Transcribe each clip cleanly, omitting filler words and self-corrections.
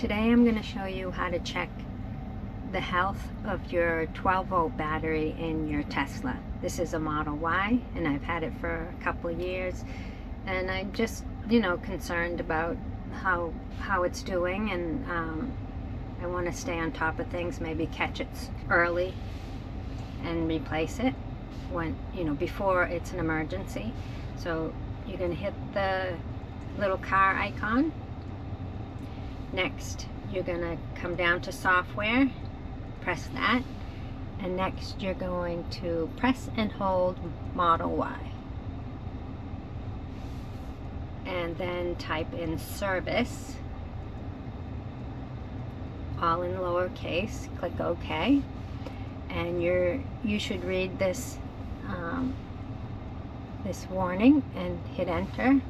Today I'm going to show you how to check the health of your 12-volt battery in your Tesla. This is a Model Y and I've had it for a couple years, and I'm just concerned about how it's doing, and I want to stay on top of things, maybe catch it early and replace it when before it's an emergency. So you're going to hit the little car icon. Next, you're going to come down to software, press that, and next you're going to press and hold Model Y. And then type in service, all in lowercase, click OK. And you should read this this warning and hit enter.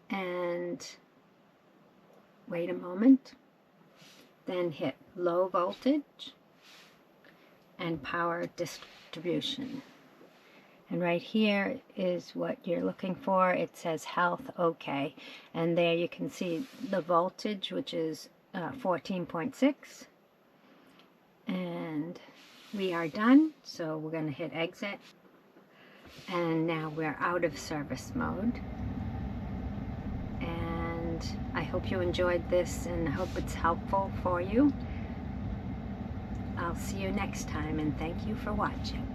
And wait a moment, then hit low voltage and power distribution. And right here is what you're looking for. It says health OK, and there you can see the voltage, which is 14.6. And we are done, so we're going to hit exit. And now we're out of service mode. I hope you enjoyed this, and I hope it's helpful for you. I'll see you next time, and thank you for watching.